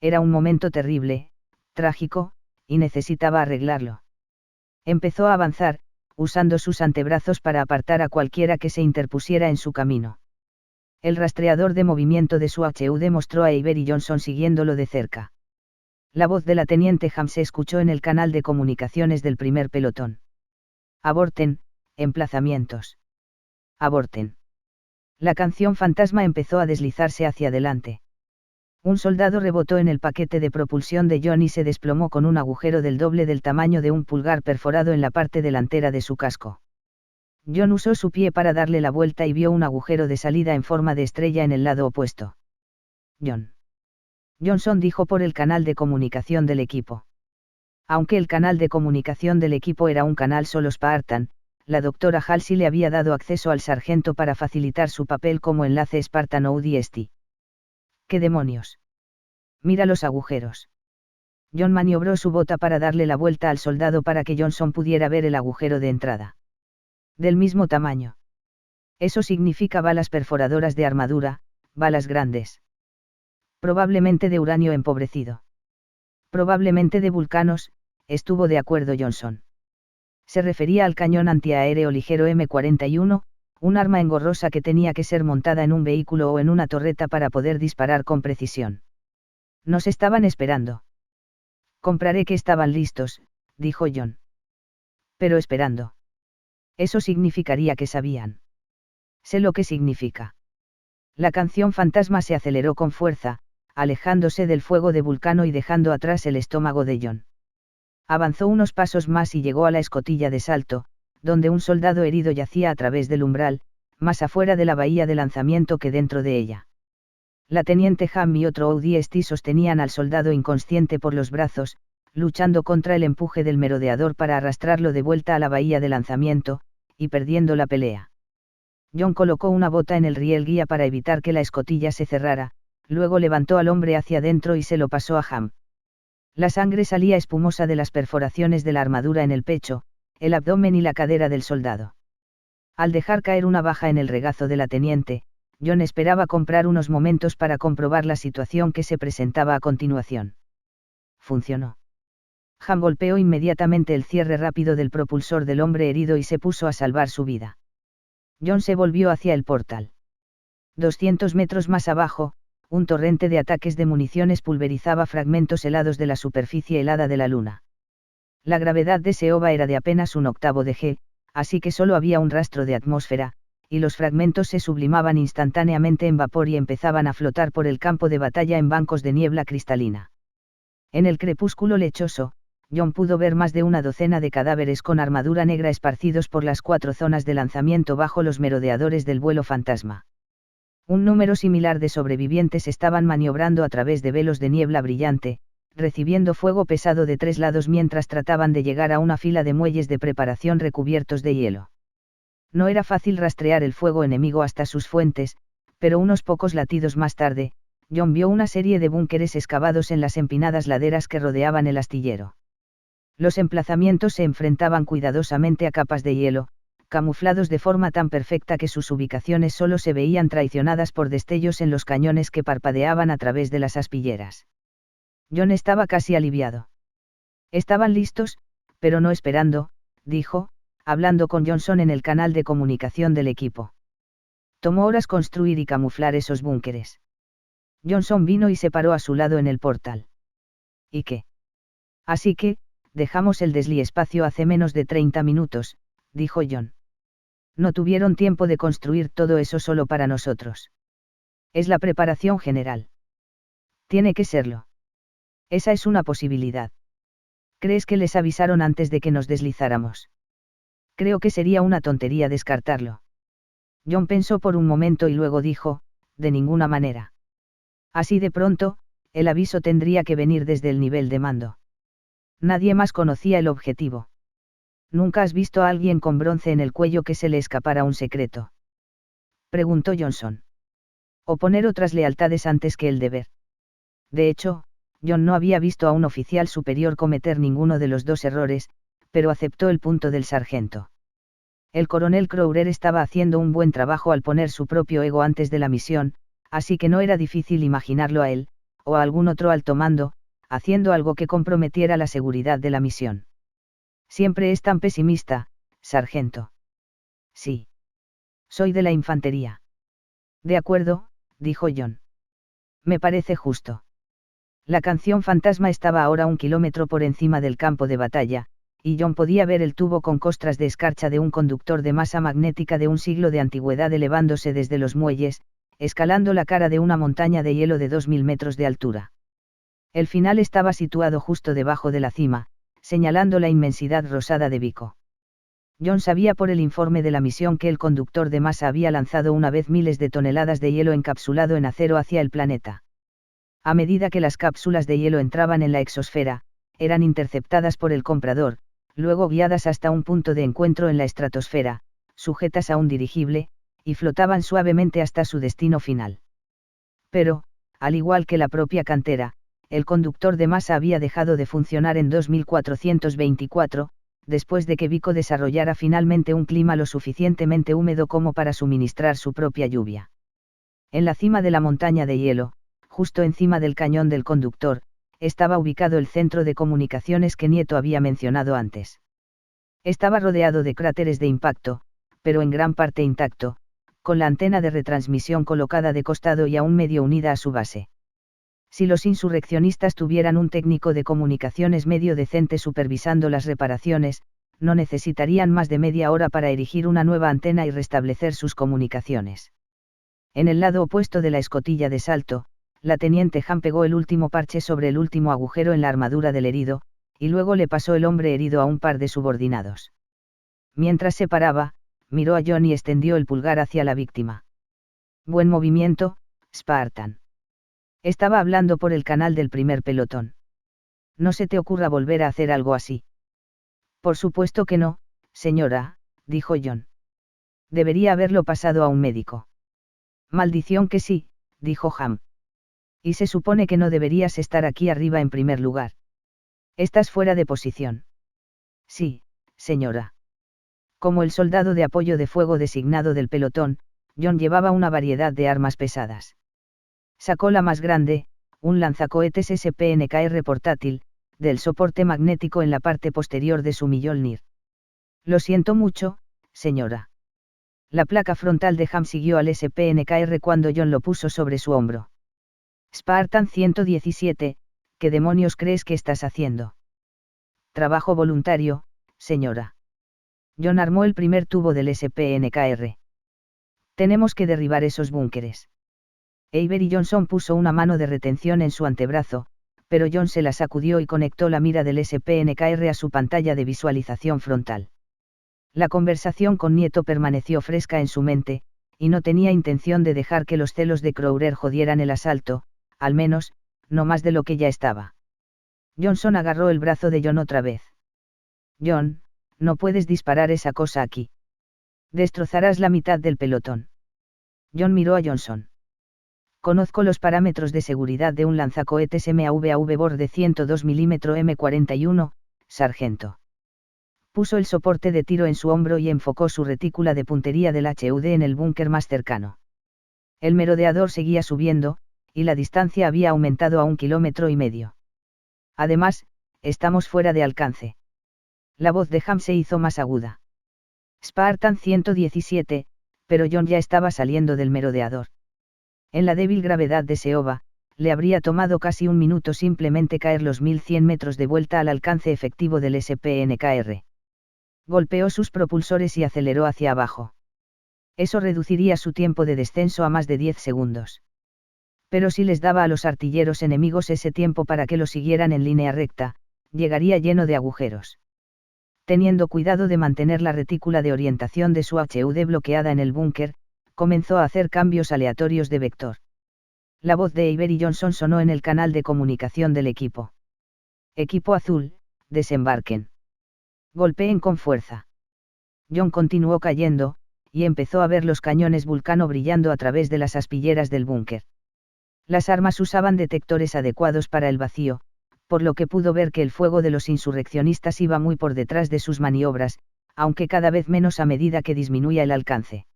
Speaker 1: Era un momento terrible, trágico, y necesitaba arreglarlo. Empezó a avanzar, usando sus antebrazos para apartar a cualquiera que se interpusiera en su camino. El rastreador de movimiento de su HUD mostró a Avery Johnson siguiéndolo de cerca. La voz de la teniente Ham se escuchó en el canal de comunicaciones del primer pelotón. Aborten, emplazamientos. Aborten. La canción fantasma empezó a deslizarse hacia adelante. Un soldado rebotó en el paquete de propulsión de John y se desplomó con un agujero del doble del tamaño de un pulgar perforado en la parte delantera de su casco. John usó su pie para darle la vuelta y vio un agujero de salida en forma de estrella en el lado opuesto. John. Johnson dijo por el canal de comunicación del equipo. Aunque el canal de comunicación del equipo era un canal solo Spartan, la doctora Halsey le había dado acceso al sargento para facilitar su papel como enlace Spartan ODST. ¿Qué demonios? Mira los agujeros. John maniobró su bota para darle la vuelta al soldado para que Johnson pudiera ver el agujero de entrada. Del mismo tamaño. Eso significa balas perforadoras de armadura, balas grandes. Probablemente de uranio empobrecido. Probablemente de vulcanos, estuvo de acuerdo Johnson. Se refería al cañón antiaéreo ligero M41, un arma engorrosa que tenía que ser montada en un vehículo o en una torreta para poder disparar con precisión. Nos estaban esperando. Compraré que estaban listos, dijo John. Pero esperando. Eso significaría que sabían. Sé lo que significa. La canción fantasma se aceleró con fuerza, alejándose del fuego de Vulcano y dejando atrás el estómago de John. Avanzó unos pasos más y llegó a la escotilla de salto, donde un soldado herido yacía a través del umbral, más afuera de la bahía de lanzamiento que dentro de ella. La teniente Ham y otro ODST sostenían al soldado inconsciente por los brazos, luchando contra el empuje del merodeador para arrastrarlo de vuelta a la bahía de lanzamiento, y perdiendo la pelea. John colocó una bota en el riel guía para evitar que la escotilla se cerrara, luego levantó al hombre hacia adentro y se lo pasó a Ham. La sangre salía espumosa de las perforaciones de la armadura en el pecho, el abdomen y la cadera del soldado. Al dejar caer una baja en el regazo de la teniente, John esperaba comprar unos momentos para comprobar la situación que se presentaba a continuación. Funcionó. Ham golpeó inmediatamente el cierre rápido del propulsor del hombre herido y se puso a salvar su vida. John se volvió hacia el portal. 200 metros más abajo, un torrente de ataques de municiones pulverizaba fragmentos helados de la superficie helada de la luna. La gravedad de Seoba era de apenas un octavo de G, así que solo había un rastro de atmósfera, y los fragmentos se sublimaban instantáneamente en vapor y empezaban a flotar por el campo de batalla en bancos de niebla cristalina. En el crepúsculo lechoso, John pudo ver más de una docena de cadáveres con armadura negra esparcidos por las 4 zonas de lanzamiento bajo los merodeadores del vuelo fantasma. Un número similar de sobrevivientes estaban maniobrando a través de velos de niebla brillante, recibiendo fuego pesado de 3 lados mientras trataban de llegar a una fila de muelles de preparación recubiertos de hielo. No era fácil rastrear el fuego enemigo hasta sus fuentes, pero unos pocos latidos más tarde, John vio una serie de búnkeres excavados en las empinadas laderas que rodeaban el astillero. Los emplazamientos se enfrentaban cuidadosamente a capas de hielo, camuflados de forma tan perfecta que sus ubicaciones solo se veían traicionadas por destellos en los cañones que parpadeaban a través de las aspilleras. John estaba casi aliviado. Estaban listos, pero no esperando, dijo, hablando con Johnson en el canal de comunicación del equipo. Tomó horas construir y camuflar esos búnkeres. Johnson vino y se paró a su lado en el portal. ¿Y qué? Así que, dejamos el desliespacio hace menos de 30 minutos, dijo John. No tuvieron tiempo de construir todo eso solo para nosotros. Es la preparación general. Tiene que serlo. Esa es una posibilidad. ¿Crees que les avisaron antes de que nos deslizáramos? Creo que sería una tontería descartarlo. John pensó por un momento y luego dijo, de ninguna manera. Así de pronto, el aviso tendría que venir desde el nivel de mando. Nadie más conocía el objetivo. ¿Nunca has visto a alguien con bronce en el cuello que se le escapara un secreto? Preguntó Johnson. O poner otras lealtades antes que el deber. De hecho, John no había visto a un oficial superior cometer ninguno de los dos errores, pero aceptó el punto del sargento. El coronel Crowder estaba haciendo un buen trabajo al poner su propio ego antes de la misión, así que no era difícil imaginarlo a él, o a algún otro alto mando, haciendo algo que comprometiera la seguridad de la misión. Siempre es tan pesimista, sargento. Sí. Soy de la infantería. De acuerdo, dijo John. Me parece justo. La canción fantasma estaba ahora 1 kilómetro por encima del campo de batalla, y John podía ver el tubo con costras de escarcha de un conductor de masa magnética de un siglo de antigüedad elevándose desde los muelles, escalando la cara de una montaña de hielo de 2000 metros de altura. El final estaba situado justo debajo de la cima, señalando la inmensidad rosada de Vico. John sabía por el informe de la misión que el conductor de masa había lanzado una vez miles de toneladas de hielo encapsulado en acero hacia el planeta. A medida que las cápsulas de hielo entraban en la exosfera, eran interceptadas por el comprador, luego guiadas hasta un punto de encuentro en la estratosfera, sujetas a un dirigible, y flotaban suavemente hasta su destino final. Pero, al igual que la propia cantera, el conductor de masa había dejado de funcionar en 2424, después de que Vico desarrollara finalmente un clima lo suficientemente húmedo como para suministrar su propia lluvia. En la cima de la montaña de hielo, justo encima del cañón del conductor, estaba ubicado el centro de comunicaciones que Nieto había mencionado antes. Estaba rodeado de cráteres de impacto, pero en gran parte intacto, con la antena de retransmisión colocada de costado y aún medio unida a su base. Si los insurreccionistas tuvieran un técnico de comunicaciones medio decente supervisando las reparaciones, no necesitarían más de media hora para erigir una nueva antena y restablecer sus comunicaciones. En el lado opuesto de la escotilla de salto, la teniente Han pegó el último parche sobre el último agujero en la armadura del herido, y luego le pasó el hombre herido a un par de subordinados. Mientras se paraba, miró a John y extendió el pulgar hacia la víctima. Buen movimiento, Spartan. Estaba hablando por el canal del primer pelotón. No se te ocurra volver a hacer algo así. Por supuesto que no, señora, dijo John. Debería haberlo pasado a un médico. Maldición que sí, dijo Ham. Y se supone que no deberías estar aquí arriba en primer lugar. Estás fuera de posición. Sí, señora. Como el soldado de apoyo de fuego designado del pelotón, John llevaba una variedad de armas pesadas. Sacó la más grande, un lanzacohetes SPNKR portátil, del soporte magnético en la parte posterior de su Mjolnir. Lo siento mucho, señora. La placa frontal de Ham siguió al SPNKR cuando John lo puso sobre su hombro. Spartan 117, ¿qué demonios crees que estás haciendo? Trabajo voluntario, señora. John armó el primer tubo del SPNKR. Tenemos que derribar esos búnkeres. Avery Johnson puso una mano de retención en su antebrazo, pero John se la sacudió y conectó la mira del SPNKR a su pantalla de visualización frontal. La conversación con Nieto permaneció fresca en su mente, y no tenía intención de dejar que los celos de Crowder jodieran el asalto, al menos, no más de lo que ya estaba. Johnson agarró el brazo de John otra vez. John, no puedes disparar esa cosa aquí. Destrozarás la mitad del pelotón. John miró a Johnson. Conozco los parámetros de seguridad de un lanzacohetes MAVAV bor de 102 mm M41, sargento. Puso el soporte de tiro en su hombro y enfocó su retícula de puntería del HUD en el búnker más cercano. El merodeador seguía subiendo, y la distancia había aumentado a 1,5 kilómetros. Además, estamos fuera de alcance. La voz de Ham se hizo más aguda. Spartan 117, pero John ya estaba saliendo del merodeador. En la débil gravedad de Seova, le habría tomado casi un minuto simplemente caer los 1100 metros de vuelta al alcance efectivo del SPNKR. Golpeó sus propulsores y aceleró hacia abajo. Eso reduciría su tiempo de descenso a más de 10 segundos. Pero si les daba a los artilleros enemigos ese tiempo para que lo siguieran en línea recta, llegaría lleno de agujeros. Teniendo cuidado de mantener la retícula de orientación de su HUD bloqueada en el búnker, comenzó a hacer cambios aleatorios de vector. La voz de Avery Johnson sonó en el canal de comunicación del equipo. Equipo azul, desembarquen. Golpeen con fuerza. John continuó cayendo, y empezó a ver los cañones Vulcano brillando a través de las aspilleras del búnker. Las armas usaban detectores adecuados para el vacío, por lo que pudo ver que el fuego de los insurreccionistas iba muy por detrás de sus maniobras, aunque cada vez menos a medida que disminuía el alcance.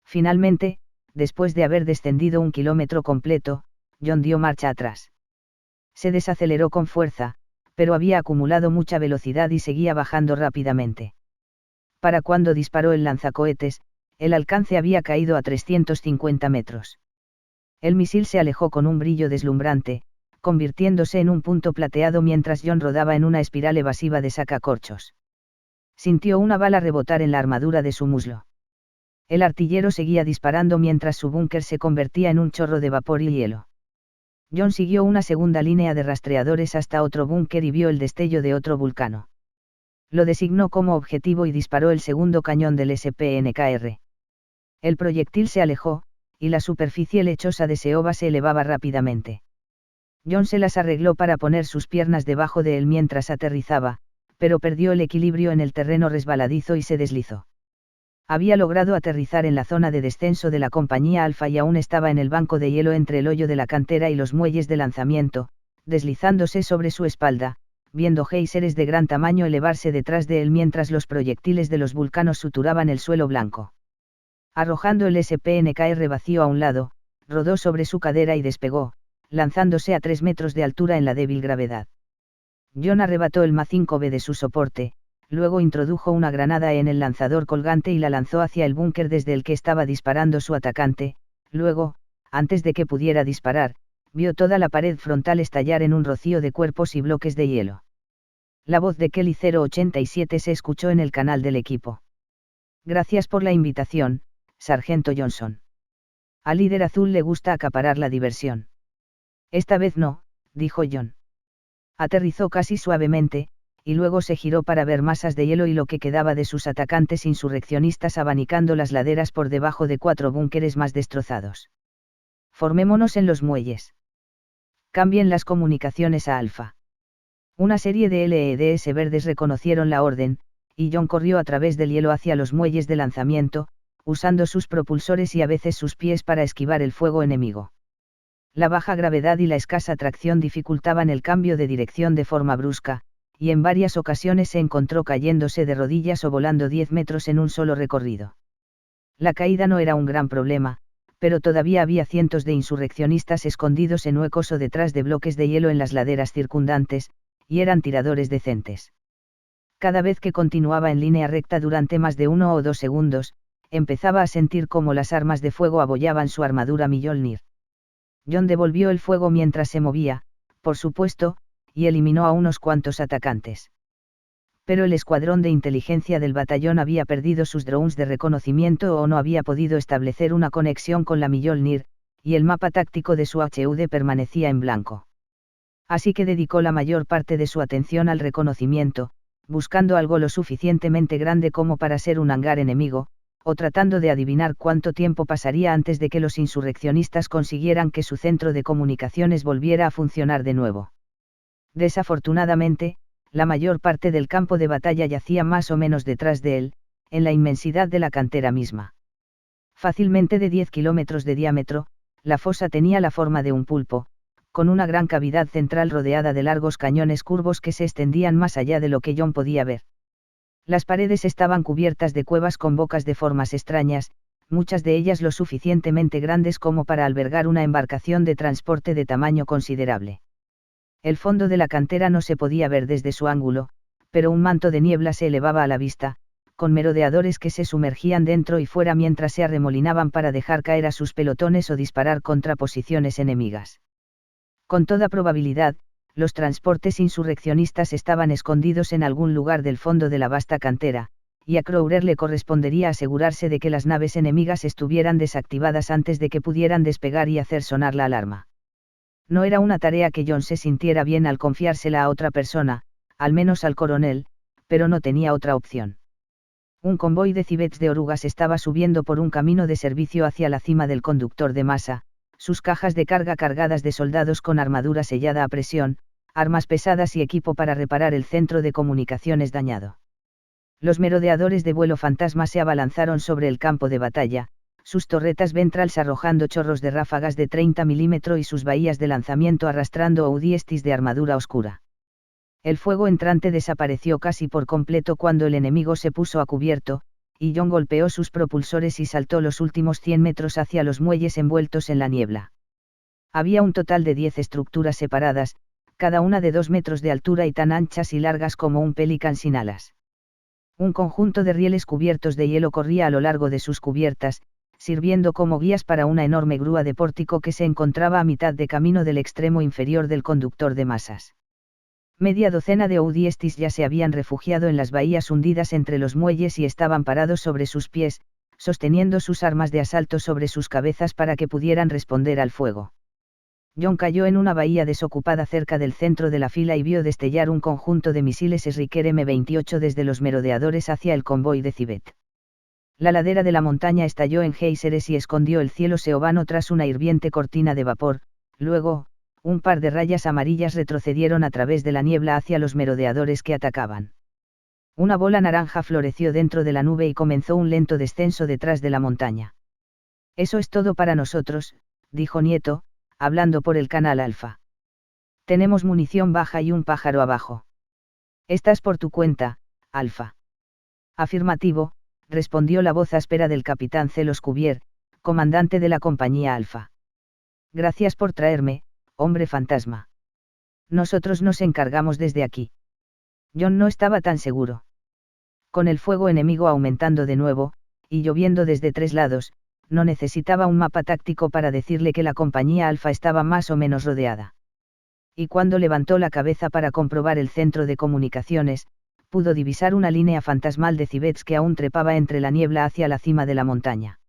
Speaker 1: Finalmente, después de haber descendido 1 kilómetro completo, John dio marcha atrás. Se desaceleró con fuerza, pero había acumulado mucha velocidad y seguía bajando rápidamente. Para cuando disparó el lanzacohetes, el alcance había caído a 350 metros. El misil se alejó con un brillo deslumbrante, convirtiéndose en un punto plateado mientras John rodaba en una espiral evasiva de sacacorchos. Sintió una bala rebotar en la armadura de su muslo. El artillero seguía disparando mientras su búnker se convertía en un chorro de vapor y hielo. John siguió una segunda línea de rastreadores hasta otro búnker y vio el destello de otro Vulcano. Lo designó como objetivo y disparó el segundo cañón del SPNKR. El proyectil se alejó, y la superficie lechosa de Seova se elevaba rápidamente. John se las arregló para poner sus piernas debajo de él mientras aterrizaba, pero perdió el equilibrio en el terreno resbaladizo y se deslizó. Había logrado aterrizar en la zona de descenso de la compañía Alfa y aún estaba en el banco de hielo entre el hoyo de la cantera y los muelles de lanzamiento, deslizándose sobre su espalda, viendo géiseres de gran tamaño elevarse detrás de él mientras los proyectiles de los vulcanos suturaban el suelo blanco. Arrojando el SPNKR vacío a un lado, rodó sobre su cadera y despegó, lanzándose a 3 metros de altura en la débil gravedad. John arrebató el MA-5B de su soporte, luego introdujo una granada en el lanzador colgante y la lanzó hacia el búnker desde el que estaba disparando su atacante. Luego, antes de que pudiera disparar, vio toda la pared frontal estallar en un rocío de cuerpos y bloques de hielo. La voz de Kelly 087 se escuchó en el canal del equipo. Gracias por la invitación, Sargento Johnson. Al líder azul le gusta acaparar la diversión. Esta vez no, dijo John. Aterrizó casi suavemente, y luego se giró para ver masas de hielo y lo que quedaba de sus atacantes insurreccionistas abanicando las laderas por debajo de 4 búnkeres más destrozados. Formémonos en los muelles. Cambien las comunicaciones a Alfa. Una serie de LEDs verdes reconocieron la orden, y John corrió a través del hielo hacia los muelles de lanzamiento, usando sus propulsores y a veces sus pies para esquivar el fuego enemigo. La baja gravedad y la escasa tracción dificultaban el cambio de dirección de forma brusca, y en varias ocasiones se encontró cayéndose de rodillas o volando 10 metros en un solo recorrido. La caída no era un gran problema, pero todavía había cientos de insurreccionistas escondidos en huecos o detrás de bloques de hielo en las laderas circundantes, y eran tiradores decentes. Cada vez que continuaba en línea recta durante más de 1 o 2 segundos, empezaba a sentir cómo las armas de fuego abollaban su armadura Mjolnir. John devolvió el fuego mientras se movía, por supuesto, y eliminó a unos cuantos atacantes. Pero el escuadrón de inteligencia del batallón había perdido sus drones de reconocimiento o no había podido establecer una conexión con la Mjolnir, y el mapa táctico de su HUD permanecía en blanco. Así que dedicó la mayor parte de su atención al reconocimiento, buscando algo lo suficientemente grande como para ser un hangar enemigo, o tratando de adivinar cuánto tiempo pasaría antes de que los insurreccionistas consiguieran que su centro de comunicaciones volviera a funcionar de nuevo. Desafortunadamente, la mayor parte del campo de batalla yacía más o menos detrás de él, en la inmensidad de la cantera misma. Fácilmente de 10 kilómetros de diámetro, la fosa tenía la forma de un pulpo, con una gran cavidad central rodeada de largos cañones curvos que se extendían más allá de lo que John podía ver. Las paredes estaban cubiertas de cuevas con bocas de formas extrañas, muchas de ellas lo suficientemente grandes como para albergar una embarcación de transporte de tamaño considerable. El fondo de la cantera no se podía ver desde su ángulo, pero un manto de niebla se elevaba a la vista, con merodeadores que se sumergían dentro y fuera mientras se arremolinaban para dejar caer a sus pelotones o disparar contra posiciones enemigas. Con toda probabilidad, los transportes insurreccionistas estaban escondidos en algún lugar del fondo de la vasta cantera, y a Crowder le correspondería asegurarse de que las naves enemigas estuvieran desactivadas antes de que pudieran despegar y hacer sonar la alarma. No era una tarea que John se sintiera bien al confiársela a otra persona, al menos al coronel, pero no tenía otra opción. Un convoy de civets de orugas estaba subiendo por un camino de servicio hacia la cima del conductor de masa, sus cajas de carga cargadas de soldados con armadura sellada a presión, armas pesadas y equipo para reparar el centro de comunicaciones dañado. Los merodeadores de vuelo fantasma se abalanzaron sobre el campo de batalla, sus torretas ventrals arrojando chorros de ráfagas de 30 milímetros y sus bahías de lanzamiento arrastrando audiestis de armadura oscura. El fuego entrante desapareció casi por completo cuando el enemigo se puso a cubierto, y John golpeó sus propulsores y saltó los últimos 100 metros hacia los muelles envueltos en la niebla. Había un total de 10 estructuras separadas, cada una de 2 metros de altura y tan anchas y largas como un pelicán sin alas. Un conjunto de rieles cubiertos de hielo corría a lo largo de sus cubiertas, sirviendo como guías para una enorme grúa de pórtico que se encontraba a mitad de camino del extremo inferior del conductor de masas. Media docena de audiestis ya se habían refugiado en las bahías hundidas entre los muelles y estaban parados sobre sus pies, sosteniendo sus armas de asalto sobre sus cabezas para que pudieran responder al fuego. John cayó en una bahía desocupada cerca del centro de la fila y vio destellar un conjunto de misiles Skriker M28 desde los merodeadores hacia el convoy de Civet. La ladera de la montaña estalló en géiseres y escondió el cielo seovano tras una hirviente cortina de vapor. Luego, un par de rayas amarillas retrocedieron a través de la niebla hacia los merodeadores que atacaban. Una bola naranja floreció dentro de la nube y comenzó un lento descenso detrás de la montaña. Eso es todo para nosotros, dijo Nieto, hablando por el canal Alfa. Tenemos munición baja y un pájaro abajo. Estás por tu cuenta, Alfa. Afirmativo, respondió la voz áspera del capitán Celos Cuvier, comandante de la compañía Alfa. Gracias por traerme, hombre fantasma. Nosotros nos encargamos desde aquí. John no estaba tan seguro. Con el fuego enemigo aumentando de nuevo, y lloviendo desde 3 lados, no necesitaba un mapa táctico para decirle que la compañía Alfa estaba más o menos rodeada. Y cuando levantó la cabeza para comprobar el centro de comunicaciones, pudo divisar una línea fantasmal de civets que aún trepaba entre la niebla hacia la cima de la montaña.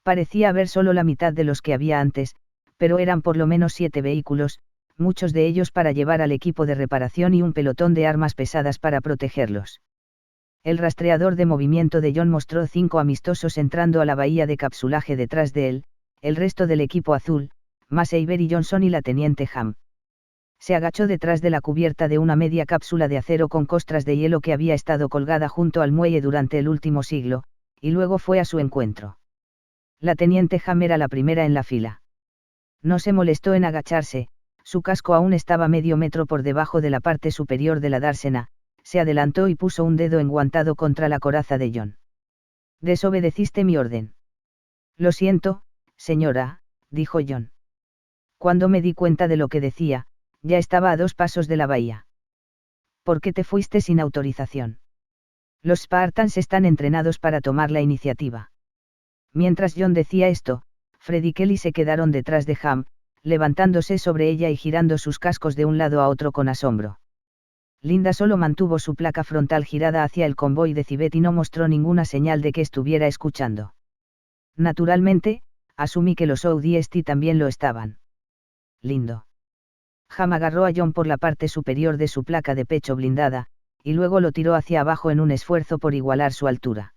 Speaker 1: Parecía haber solo la mitad de los que había antes, pero eran por lo menos 7 vehículos, muchos de ellos para llevar al equipo de reparación y un pelotón de armas pesadas para protegerlos. El rastreador de movimiento de John mostró 5 amistosos entrando a la bahía de capsulaje detrás de él, el resto del equipo azul, más Avery Johnson y la teniente Ham. Se agachó detrás de la cubierta de una media cápsula de acero con costras de hielo que había estado colgada junto al muelle durante el último siglo, y luego fue a su encuentro. La teniente Ham era la primera en la fila. No se molestó en agacharse, su casco aún estaba medio metro por debajo de la parte superior de la dársena, se adelantó y puso un dedo enguantado contra la coraza de John. Desobedeciste mi orden. Lo siento, señora, dijo John. Cuando me di cuenta de lo que decía, ya estaba a 2 pasos de la bahía. ¿Por qué te fuiste sin autorización? Los Spartans están entrenados para tomar la iniciativa. Mientras John decía esto, Fred y Kelly se quedaron detrás de Ham, levantándose sobre ella y girando sus cascos de un lado a otro con asombro. Linda solo mantuvo su placa frontal girada hacia el convoy de Civet y no mostró ninguna señal de que estuviera escuchando. Naturalmente, asumí que los ODST también lo estaban. Lindo. Ham agarró a John por la parte superior de su placa de pecho blindada, y luego lo tiró hacia abajo en un esfuerzo por igualar su altura.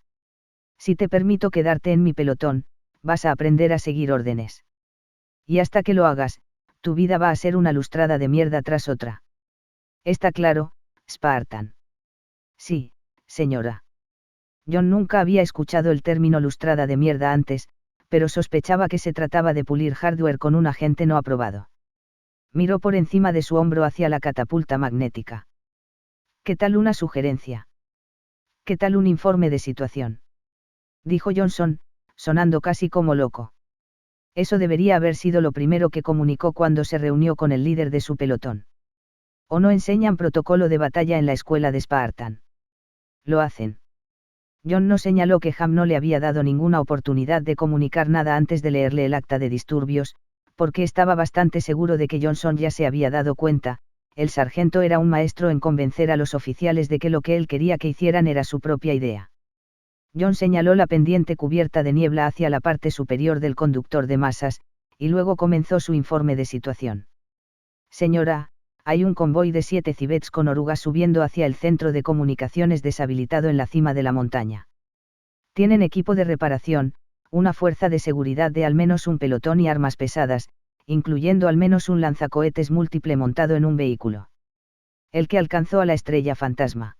Speaker 1: Si te permito quedarte en mi pelotón, vas a aprender a seguir órdenes. Y hasta que lo hagas, tu vida va a ser una lustrada de mierda tras otra. Está claro, Spartan. Sí, señora. John nunca había escuchado el término lustrada de mierda antes, pero sospechaba que se trataba de pulir hardware con un agente no aprobado. Miró por encima de su hombro hacia la catapulta magnética. ¿Qué tal una sugerencia? ¿Qué tal un informe de situación? Dijo Johnson, sonando casi como loco. Eso debería haber sido lo primero que comunicó cuando se reunió con el líder de su pelotón. ¿O no enseñan protocolo de batalla en la escuela de Spartan? Lo hacen. John no señaló que Ham no le había dado ninguna oportunidad de comunicar nada antes de leerle el acta de disturbios, porque estaba bastante seguro de que Johnson ya se había dado cuenta. El sargento era un maestro en convencer a los oficiales de que lo que él quería que hicieran era su propia idea. John señaló la pendiente cubierta de niebla hacia la parte superior del conductor de masas, y luego comenzó su informe de situación. Señora, hay un convoy de 7 civets con orugas subiendo hacia el centro de comunicaciones deshabilitado en la cima de la montaña. Tienen equipo de reparación, una fuerza de seguridad de al menos un pelotón y armas pesadas, incluyendo al menos un lanzacohetes múltiple montado en un vehículo. El que alcanzó a la estrella fantasma.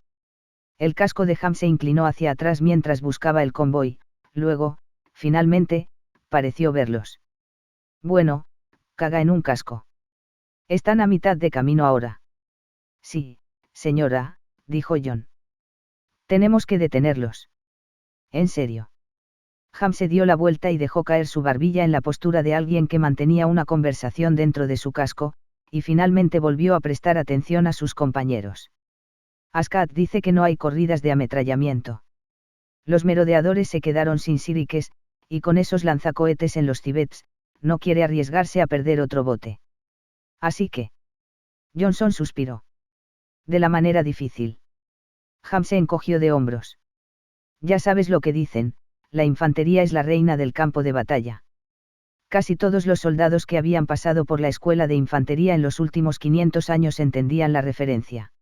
Speaker 1: El casco de Ham se inclinó hacia atrás mientras buscaba el convoy, luego, finalmente, pareció verlos. Bueno, caga en un casco. Están a mitad de camino ahora. Sí, señora, dijo John. Tenemos que detenerlos. ¿En serio? Ham se dio la vuelta y dejó caer su barbilla en la postura de alguien que mantenía una conversación dentro de su casco, y finalmente volvió a prestar atención a sus compañeros. Ascat dice que no hay corridas de ametrallamiento. Los merodeadores se quedaron sin siriques, y con esos lanzacohetes en los civets, no quiere arriesgarse a perder otro bote. Así que. Johnson suspiró. De la manera difícil. Ham se encogió de hombros. Ya sabes lo que dicen, la infantería es la reina del campo de batalla. Casi todos los soldados que habían pasado por la escuela de infantería en los últimos 500 años entendían la referencia.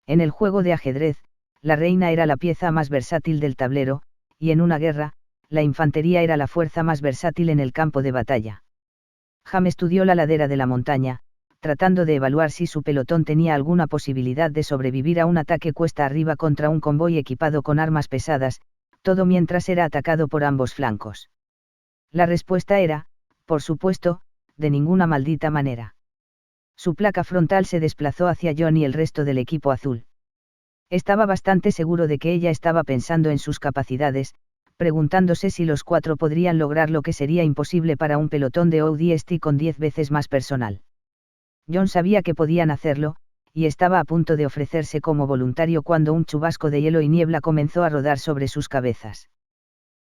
Speaker 1: En el juego de ajedrez, la reina era la pieza más versátil del tablero, y en una guerra, la infantería era la fuerza más versátil en el campo de batalla. Ham estudió la ladera de la montaña, tratando de evaluar si su pelotón tenía alguna posibilidad de sobrevivir a un ataque cuesta arriba contra un convoy equipado con armas pesadas, todo mientras era atacado por ambos flancos. La respuesta era, por supuesto, de ninguna maldita manera. Su placa frontal se desplazó hacia John y el resto del equipo azul. Estaba bastante seguro de que ella estaba pensando en sus capacidades, preguntándose si los cuatro podrían lograr lo que sería imposible para un pelotón de ODST con 10 veces más personal. John sabía que podían hacerlo, y estaba a punto de ofrecerse como voluntario cuando un chubasco de hielo y niebla comenzó a rodar sobre sus cabezas.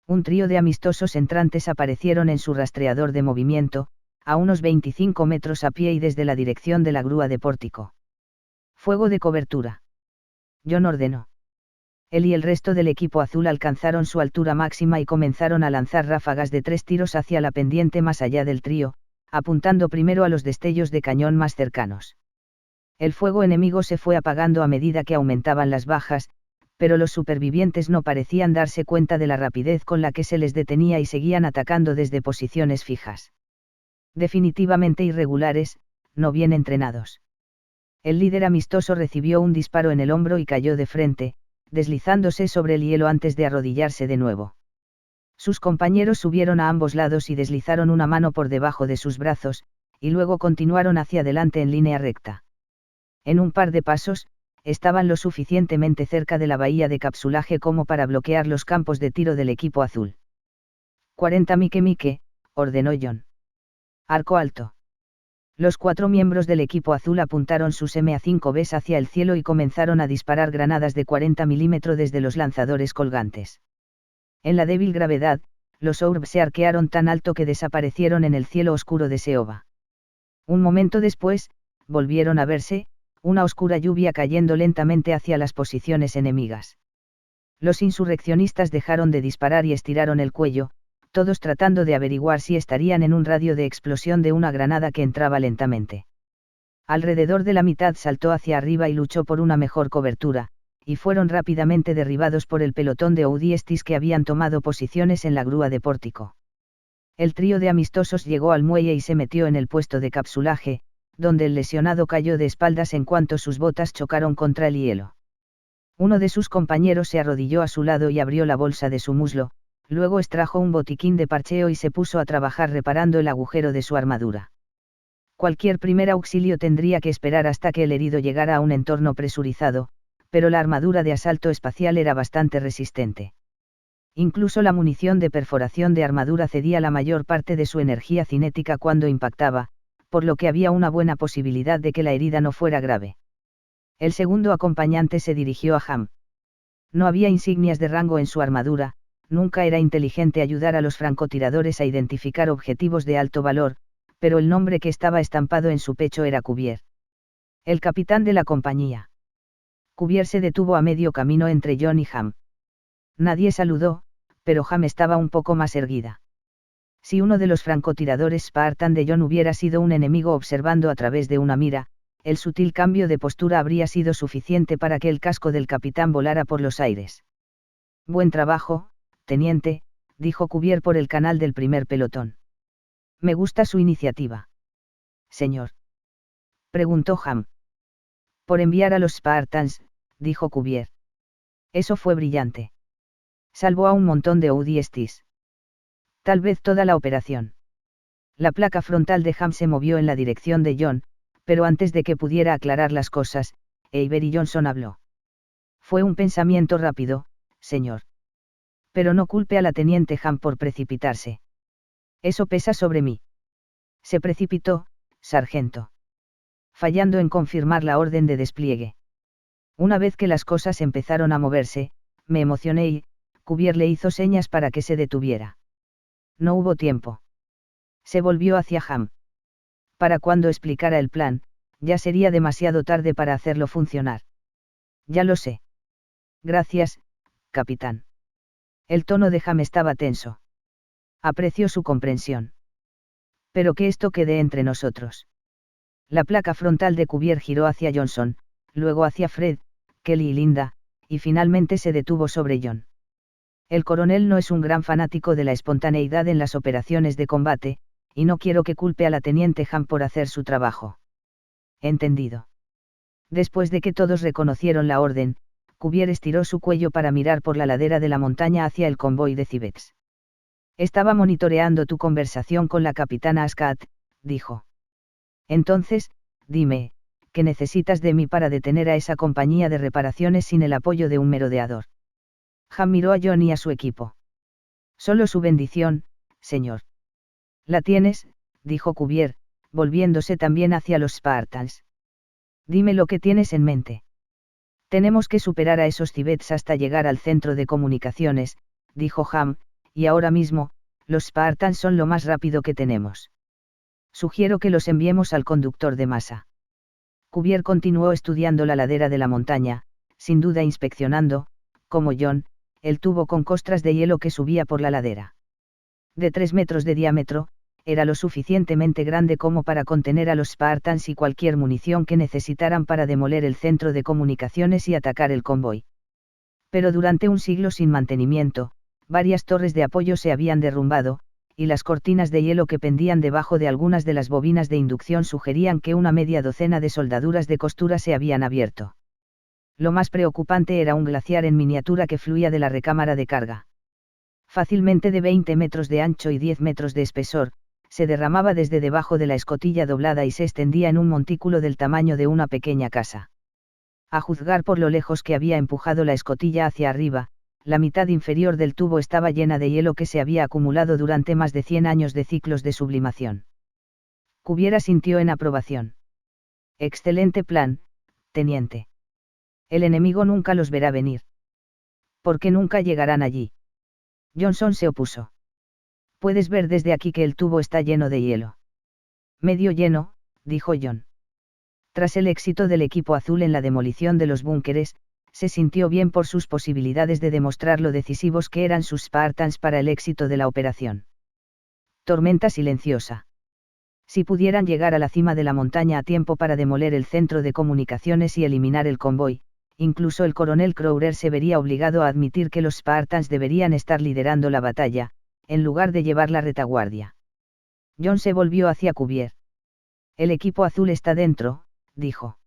Speaker 1: Un trío de amistosos entrantes aparecieron en su rastreador de movimiento, a unos 25 metros a pie y desde la dirección de la grúa de pórtico. Fuego de cobertura. John ordenó. Él y el resto del equipo azul alcanzaron su altura máxima y comenzaron a lanzar ráfagas de 3 tiros hacia la pendiente más allá del trío, apuntando primero a los destellos de cañón más cercanos. El fuego enemigo se fue apagando a medida que aumentaban las bajas, pero los supervivientes no parecían darse cuenta de la rapidez con la que se les detenía y seguían atacando desde posiciones fijas. Definitivamente irregulares, no bien entrenados. El líder amistoso recibió un disparo en el hombro y cayó de frente, deslizándose sobre el hielo antes de arrodillarse de nuevo. Sus compañeros subieron a ambos lados y deslizaron una mano por debajo de sus brazos, y luego continuaron hacia adelante en línea recta. En un par de pasos, estaban lo suficientemente cerca de la bahía de capsulaje como para bloquear los campos de tiro del equipo azul. 40 Mike, ordenó John. Arco alto. Los 4 miembros del equipo azul apuntaron sus MA5Bs hacia el cielo y comenzaron a disparar granadas de 40 mm desde los lanzadores colgantes. En la débil gravedad, los orbs se arquearon tan alto que desaparecieron en el cielo oscuro de Seoba. Un momento después, volvieron a verse, una oscura lluvia cayendo lentamente hacia las posiciones enemigas. Los insurreccionistas dejaron de disparar y estiraron el cuello, todos tratando de averiguar si estarían en un radio de explosión de una granada que entraba lentamente. Alrededor de la mitad saltó hacia arriba y luchó por una mejor cobertura, y fueron rápidamente derribados por el pelotón de ODSTs que habían tomado posiciones en la grúa de pórtico. El trío de amistosos llegó al muelle y se metió en el puesto de capsulaje, donde el lesionado cayó de espaldas en cuanto sus botas chocaron contra el hielo. Uno de sus compañeros se arrodilló a su lado y abrió la bolsa de su muslo, luego extrajo un botiquín de parcheo y se puso a trabajar reparando el agujero de su armadura. Cualquier primer auxilio tendría que esperar hasta que el herido llegara a un entorno presurizado, pero la armadura de asalto espacial era bastante resistente. Incluso la munición de perforación de armadura cedía la mayor parte de su energía cinética cuando impactaba, por lo que había una buena posibilidad de que la herida no fuera grave. El segundo acompañante se dirigió a Ham. No había insignias de rango en su armadura, nunca era inteligente ayudar a los francotiradores a identificar objetivos de alto valor, pero el nombre que estaba estampado en su pecho era Cuvier. El capitán de la compañía. Cuvier se detuvo a medio camino entre John y Ham. Nadie saludó, pero Ham estaba un poco más erguida. Si uno de los francotiradores Spartan de John hubiera sido un enemigo observando a través de una mira, el sutil cambio de postura habría sido suficiente para que el casco del capitán volara por los aires. Buen trabajo, teniente, dijo Cuvier por el canal del primer pelotón. Me gusta su iniciativa. Señor. Preguntó Ham. Por enviar a los Spartans, dijo Cuvier. Eso fue brillante. Salvó a un montón de ODSTs. Tal vez toda la operación. La placa frontal de Ham se movió en la dirección de John, pero antes de que pudiera aclarar las cosas, Avery Johnson habló. Fue un pensamiento rápido, señor. Pero no culpe a la teniente Ham por precipitarse. Eso pesa sobre mí. Se precipitó, sargento. Fallando en confirmar la orden de despliegue. Una vez que las cosas empezaron a moverse, me emocioné y, Cuvier le hizo señas para que se detuviera. No hubo tiempo. Se volvió hacia Ham. Para cuando explicara el plan, ya sería demasiado tarde para hacerlo funcionar. Ya lo sé. Gracias, capitán. El tono de Ham estaba tenso. Apreció su comprensión. Pero que esto quede entre nosotros. La placa frontal de Cuvier giró hacia Johnson, luego hacia Fred, Kelly y Linda, y finalmente se detuvo sobre John. El coronel no es un gran fanático de la espontaneidad en las operaciones de combate, y no quiero que culpe a la teniente Ham por hacer su trabajo. Entendido. Después de que todos reconocieron la orden, Cuvier estiró su cuello para mirar por la ladera de la montaña hacia el convoy de Cibex. Estaba monitoreando tu conversación con la capitana Ascat, dijo. Entonces, dime, ¿qué necesitas de mí para detener a esa compañía de reparaciones sin el apoyo de un merodeador? Ham miró a John y a su equipo. Solo su bendición, señor. La tienes, dijo Cuvier, volviéndose también hacia los Spartans. Dime lo que tienes en mente. Tenemos que superar a esos cibets hasta llegar al centro de comunicaciones, dijo Ham, y ahora mismo, los Spartans son lo más rápido que tenemos. Sugiero que los enviemos al conductor de masa. Cuvier continuó estudiando la ladera de la montaña, sin duda inspeccionando, como John, el tubo con costras de hielo que subía por la ladera. De 3 metros de diámetro, era lo suficientemente grande como para contener a los Spartans y cualquier munición que necesitaran para demoler el centro de comunicaciones y atacar el convoy. Pero durante un siglo sin mantenimiento, varias torres de apoyo se habían derrumbado, y las cortinas de hielo que pendían debajo de algunas de las bobinas de inducción sugerían que una media docena de soldaduras de costura se habían abierto. Lo más preocupante era un glaciar en miniatura que fluía de la recámara de carga. Fácilmente de 20 metros de ancho y 10 metros de espesor, se derramaba desde debajo de la escotilla doblada y se extendía en un montículo del tamaño de una pequeña casa. A juzgar por lo lejos que había empujado la escotilla hacia arriba, la mitad inferior del tubo estaba llena de hielo que se había acumulado durante más de 100 años de ciclos de sublimación. Cuvier asintió en aprobación. Excelente plan, teniente. El enemigo nunca los verá venir. ¿Por qué nunca llegarán allí? Johnson se opuso. Puedes ver desde aquí que el tubo está lleno de hielo. Medio lleno, dijo John. Tras el éxito del equipo azul en la demolición de los búnkeres, se sintió bien por sus posibilidades de demostrar lo decisivos que eran sus Spartans para el éxito de la operación. Tormenta silenciosa. Si pudieran llegar a la cima de la montaña a tiempo para demoler el centro de comunicaciones y eliminar el convoy, incluso el coronel Crowder se vería obligado a admitir que los Spartans deberían estar liderando la batalla, en lugar de llevar la retaguardia. John se volvió hacia Cuvier. El equipo azul está dentro, dijo.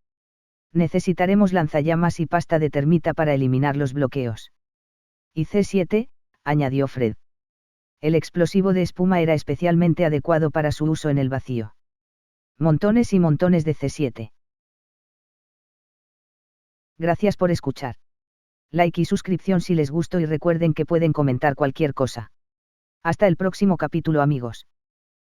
Speaker 1: Necesitaremos lanzallamas y pasta de termita para eliminar los bloqueos. Y C7, añadió Fred. El explosivo de espuma era especialmente adecuado para su uso en el vacío. Montones y montones de C7. Gracias por escuchar. Like y suscripción si les gustó y recuerden que pueden comentar cualquier cosa. Hasta el próximo capítulo, amigos.